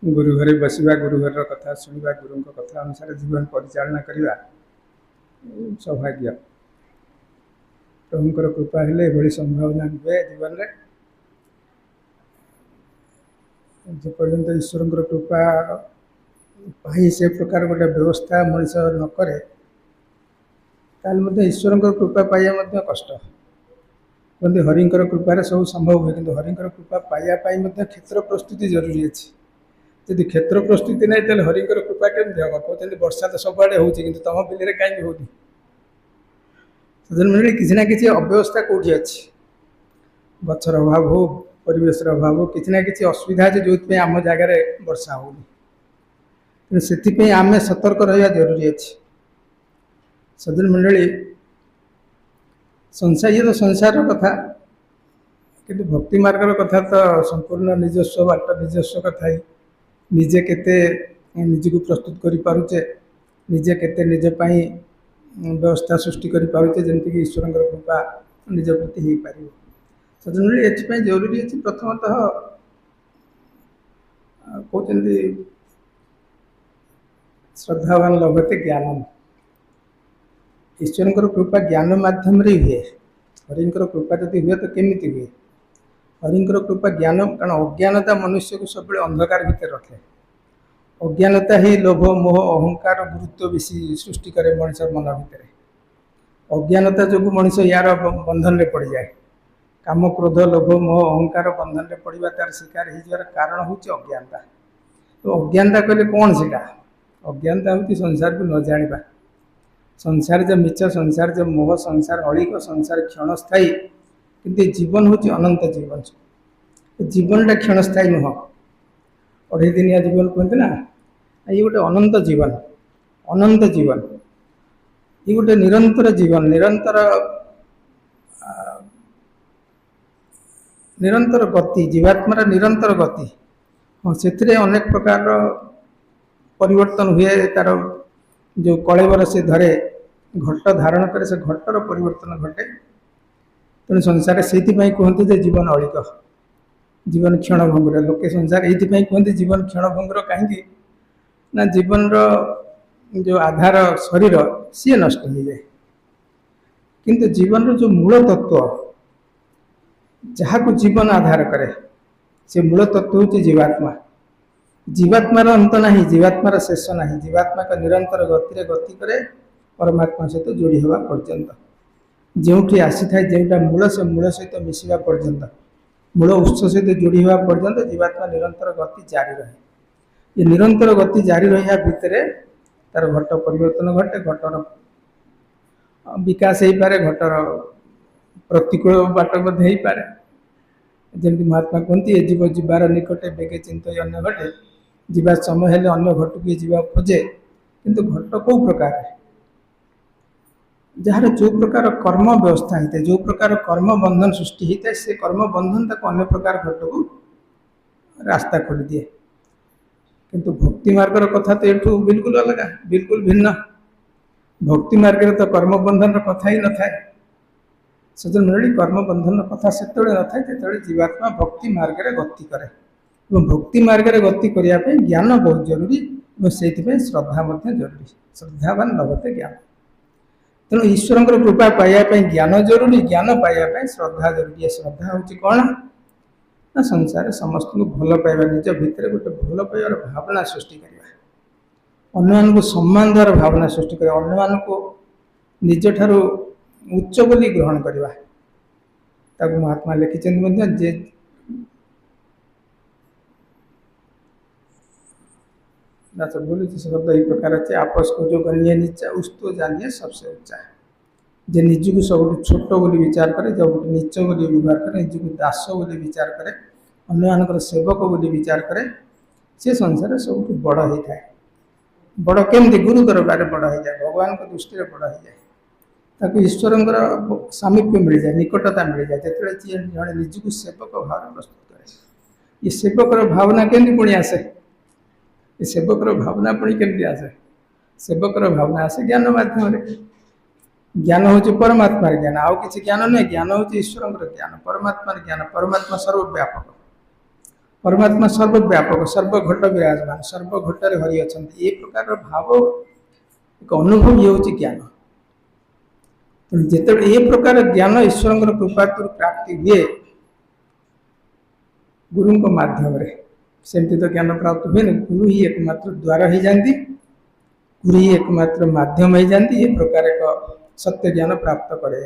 गुरु घर बसवा गुरु घर कथा शुणा गुरु कथा अनुसार जीवन परिचालना करवा सौभाग्य प्रभुंर कृपा हेले एभली संभावना हुए जीवन में जेपर्यंत ईश्वर कृपा पाई से प्रकार गोटे व्यवस्था मनीष न करे ईश्वर कृपा पाइबा कष्ट कहते हरिंकर कृपार सब संभव हुए कि हरिंकर कृपा पाइबापी क्षेत्र प्रस्तुति जरूरी अच्छी जदि क्षेत्र प्रस्तुति ना तो हरिंकर कृपा केमती हम कहते वर्षा तो सबुआड़े हो तुम बिल कहीं होनी सजन किसी ना कि अव्यवस्था कौटी अच्छी गचर अभाव हो परिवेशर अभाव हो किसी ना कि असुविधा है जो आम जगार वर्षा होनी से आम सतर्क रहा जरूरी अच्छी सज्जन मंडली संसार ये तो संसार कथा कि भक्ति मार्गर कथा तो संपूर्ण निजस्व बाट निजस्व कथा ही निजे केते निजको प्रस्तुत करि पारुचे निजे केते निज पाई व्यवस्था सृष्टि करि पारुचे जेमति कि ईश्वर कृपा निज प्रति हो पार सज्जन मंडली एथि जरूरी अच्छी प्रथमतः कहते श्रद्धावान लभते ज्ञानम ईश्वर कृपा ज्ञान मध्यम हुए हरिंकर कृपा जब हुए तो केमी हुए हरिंकर कृपा ज्ञान कारण अज्ञानता मनुष्य को सब अंधकार भितर रखे अज्ञानता ही लोभ मोह अहंकार गुरुत्व बेसी सृष्टि करे मनीष मन भितर अज्ञानता जो मनीष यार बंधन में पड़ जाए काम क्रोध लोभ मोह अहंकार बंधन में पड़ा तार शिकार हो कारण हूँ अज्ञानता तो अज्ञानता कहले कौन से अज्ञानता हूँ संसार को न जाना संसार जो मिच संसार जो मोह संसार अलिक संसार क्षणस्थायी किंतु जीवन हूँ अनंत जीवन जीवनटा क्षणस्थायी नुह अढ़े दिनिया जीवन कहते ना ये गोटे अनंत जीवन ये गोटे निरंतर जीवन निरंतर गति जीवात्मार निरंतर गति हाँ से अनेक प्रकार परिवर्तन हुए तार जो कलेवर से धरे घट धारण करे से घटर परिवर्तन घटे तेणु संसार से कहते जीवन अलिक जीवन क्षणभंगुर लोके संसार ये कहते जीवन क्षणभंगुर कहीं ना जीवन जो आधार शरीर सी नष्ट हो जाए किंतु जीवन जो मूल तत्व जहाँ को जीवन आधार करे से मूल तत्व हूँ जीवात्मा जीवात्मार अंत ना जीवात्मार शेष ना जीवात्मा का निरंतर गति गति करे परमात्मा सहित जोड़ी हवा पर्यंत जो आसी था जोटा मूल से मूल सहित मिसवा पर्यंत मूल उत्स सहित जोड़ी हवा पर्यंत जीवात्मा निरंतर गति जारी रहे ये निरंतर गति जारी रहा भितर तार घट परिवर्तन घटे घटर विकास हो पारे घटर प्रतिकूल बाट हो पारे जमी महात्मा कहते जीव जीवार निकटे बेगे चिंत अन्य घटे जीवा समय हेले अन्य घट को जीवा खोजे किंतु घट कौ प्रकार जार जो प्रकार कर्म व्यवस्था होता है जो प्रकार कर्म बंधन सृष्टि होता है से कर्म बंधन तक अन्य प्रकार घट को रास्ता खोली दिए किंतु भक्ति मार्गर कथा तो ये बिल्कुल अलग बिल्कुल भिन्न भक्ति मार्ग तो कर्म बंधन कथा ही न था सज्जन मंडली कर्म बंधन कथा से न था जीवात्मा भक्ति मार्ग में गति करे भक्ति मार्ग में गति करने ज्ञान बहुत जरूरी और से श्रद्धा जरूरी श्रद्धावान लभते ज्ञान तेणु ईश्वर कृपा पाइबापी ज्ञान जरूरी ज्ञान पाइबापी श्रद्धा जरूरी श्रद्धा हूँ कौन ना संसार समस्त को भल पाइबा निज भितर गोटे भल पाइबार भावना सृष्टि करवा अन्य सम्मान द्वार भावना सृष्टि कर अन्य को निज ठारू उच्च बोली ग्रहण करवा ताकू महात्मा लिखिं जे ना तो बोली शब्द ये प्रकार अच्छे आपस को जो गणिए नीचा उसको जानिए सबसे ऊंचा जे निज को सब छोट बोली विचार करे जब नीच बोली व्यवहार करे निज को दास बोली विचार करे अन्य सेवक बोली विचार करे से संसार सब बड़ होता है बड़ केमती गुरु दरबार बड़ हो जाए भगवान को दृष्टि बड़ हो जाए ताकू ईश्वर सामीप्य मिल जाए निकटता मिल जाए जो जड़े निज को सेवक भाव प्रस्तुत करे ये सेवक भावना केमती पुणी आसे ये सेवक भावना पुणी केमती आसे सेवक भावना आसे ज्ञान मध्यम ज्ञान हूँ परमात्मा ज्ञान आउ कि ज्ञान नुहे ज्ञान हूँ ईश्वर ज्ञान परमात्मा सर्वव्यापक परमात्मा सर्वव्यापक सर्वघट विराजमान सर्वघटरे हरि अच्छा ये प्रकार भाव एक अनुभव ये हूँ ज्ञान जिते ये प्रकार ज्ञान ईश्वर कृपा प्राप्ति हुए गुरु माध्यम सेमती तो ज्ञान प्राप्त हुए गुरु ही एकमात्र द्वार हो जाती गुरु ही एकमात्र माध्यम हो जाती ये प्रकार एक सत्य ज्ञान प्राप्त कर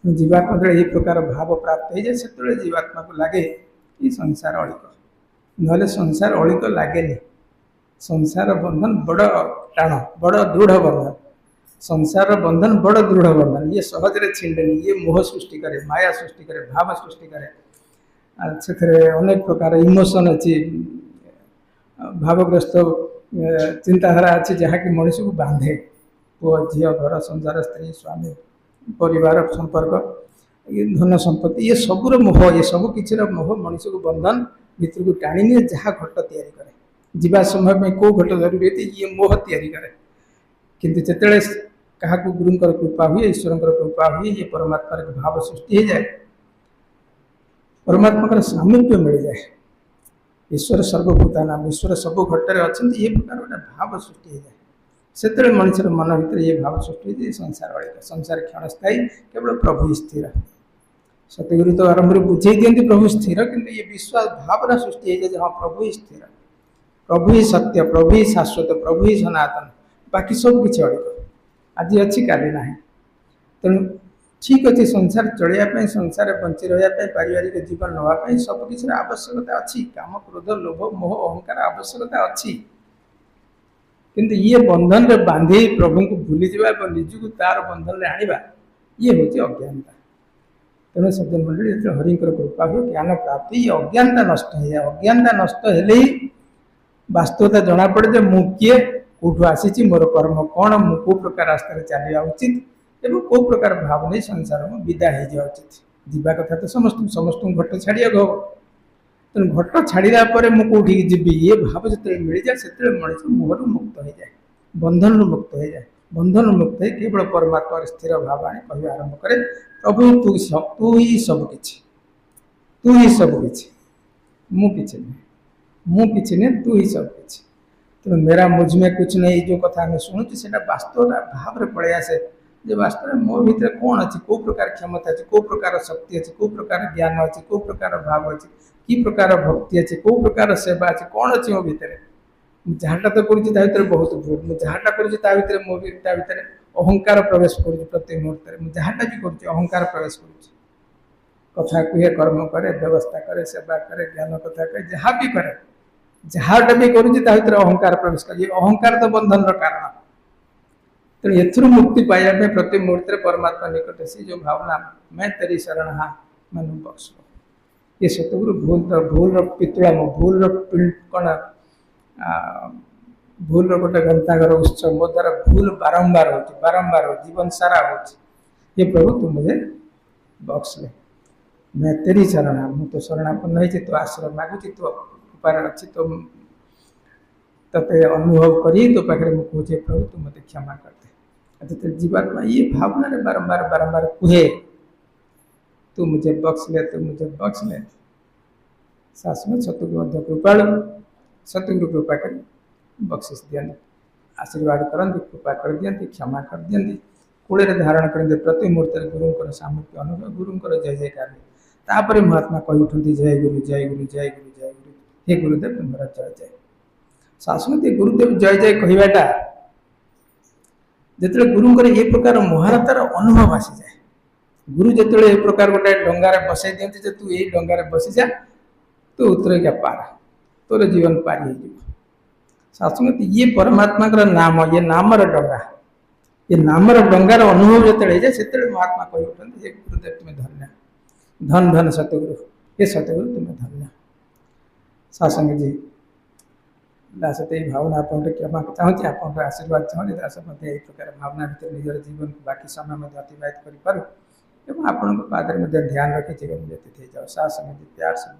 जीवात्मा ये प्रकार भाव प्राप्त हो जाए से जीवात्मा को लगे ये संसार अलिक ना संसार अलिक लगे संसार बंधन बड़ टाण बड़ दृढ़ बंधन संसार बंधन बड़ दृढ़ बंधन ये सहजरे छिंडेनी ये मोह सृष्टि करे माया सृष्टि करे भाव सृष्टि करे से अनेक प्रकार इमोशन अच्छी भावग्रस्त चिंताधारा अच्छी जहाँकि मनीष को बांधे पुओ झी घर संसार स्त्री स्वामी परिवार संपर्क ये धन संपत्ति ये सबूर मोह ये सब किसी मोह मनीष को बंधन भीतर को टाणी निए जहाँ घट तैयारी करे जीवा समय में कौ घट जरूरी है ये मोह तैयारी करे किंतु जिते क्या गुरु कृपा हुए ईश्वर कृपा हुए ये परमात्मा भाव सृष्टि हो जाए परमात्मा सामीप्य मिल जाए ईश्वर सर्वभूता नाम ईश्वर सब घटरे अच्छा ये प्रकार गोटे भाव सृष्टि हो जाए से मनुष्य मन भर ये भाव सृष्टि हो संसार अलिक संसार क्षणस्थायी केवल प्रभु स्थिर सतगुरु तो आरंभ बुझे दिखती प्रभु स्थिर किंतु ये विश्वास भावना सृष्टि हो जाए हाँ प्रभु ही स्थिर प्रभु ही सत्य प्रभु ही शाश्वत प्रभु ही सनातन बाकी सब किसी अलिक आज अच्छी काली ना तेणु ठीक अच्छे संसार चलने संसार बंची रहा पारिवारिक जीवन नापी सबकि आवश्यकता अच्छी काम क्रोध लोभ मोह अहंकार आवश्यकता अच्छी किंतु ये बंधन रे बांधे प्रभु को भूली जावा निजक तार बंधन रे आनिबा ये हूँ अज्ञानता तेणु सज्जन मंडली जो हरि कृपा हो ज्ञान प्राप्ति ये अज्ञानता नष्ट हो जाए अज्ञानता नष्ट हेले ही वास्तवता जना पड़े मु किए कौटू आसी मोर कर्म कौन मु कौ प्रकार रास्ता चलवा उचित एवं कौ प्रकार भाव नहीं संसार में विदा हो जाए उचित जीवा कथा तो समस्त समस्त घट छाड़िया हम तेणु घट छाड़ा मुझे जी ये भाव जो मिल जाए से मनुष्य मोहर मुक्त हो जाए बंधन मुक्त हो जाए बंधन मुक्त हो केवल परमात्मा स्थिर भाव आने कह आरंभ करे प्रभु तू ही सबकि तू ही सबकि मुझे नहीं तू ही सबकि तेणु मेरा मुझ में कुछ नहीं जो कथा आम शुणुचे से वास्तव भाव में पड़े आसे जे वास्तव मो भीतर कौन अच्छी कौ प्रकार क्षमता अच्छी कौ प्रकार शक्ति अच्छी कौ प्रकार ज्ञान अच्छी कौ प्रकार भाव अच्छी कि प्रकार भक्ति अच्छी कौ प्रकार सेवा अच्छी कौन अच्छी मो भीतर जहाँटा तो कर बहुत भूल मुझे जहाँटा कर मो भीतर अहंकार प्रवेश कर प्रत्येक मुहूर्त में जहाँटा भी कर अहंकार प्रवेश कर कथा कहे कर्म करे व्यवस्था करे सेवा करे ज्ञान कथा कहे जहाँ भी करे जहाँटा भी कर अहंकार प्रवेश कर अहंकार तो बंधन कारण तेणु एथुर मुक्ति पाइबा प्रति मुहूर्त परमात्मा निकट से जो भावना मैं तेरी शरण हाँ मैं बख्श ये सतगुरु भूल पितुला भूल कण भूल गोटे गंतागर उत्सव मो द्वारा भूल बारंबार हो जीवन सारा हो ये प्रभु तू मुझे बख्श ले मैं तेरी शरण हाँ मुझे तो शरणापन्न हो तो आश्रय मागुची तो उपाय अच्छी तो ते अनुभव करी तो पाखे मुझे प्रभु तू मत क्षमा करते तो जीवात्मा ये भावना रे बारंबार बारंबार कहे तू मुझे बख्श ले शासन सतगुरु कृपाणु सतगुरु कृपा कर बख्शिश दिखाते आशीर्वाद करते कृपा कर दिखाते क्षमा कर दिखाते कूड़े धारण करते प्रति मुहूर्त गुरुंर सामर्थ्य अनुभव गुरुंर जय जयकार तापर महात्मा कही उठती जय गुरु जय गुरु जय गुरु जय गुरु हे गुरुदेव तुम्हारा जय जय शासन गुरुदेव जय जय कहवाटा जो गुरुंर ये प्रकार महारतार अनुभव आसी जाए गुरु जो ये प्रकार गोटे डंगार बसई दिखते तू ये डंगार बसी जा तो उतरे पार तोर जीवन पारी हो शासन ये परमात्मा नाम ये नामर डंगा ये नामर डंगार अनुभव जो जाए से महात्मा कही उठते हे गुरुदेव तुम्हें धन्य धन धन सतगुरु ये सतगुरु तुम्हें धन्य शासन जी दास तो ये भावना आप क्षमा चाहूँगी आप आशीर्वाद चाहूँगी दास मत यही प्रकार भावना भर निजर जीवन को बाकी समय में अतिबाहित करूँ आपण पादर ध्यान रखी जीवन व्यतीत हो जाओ शासन प्यार से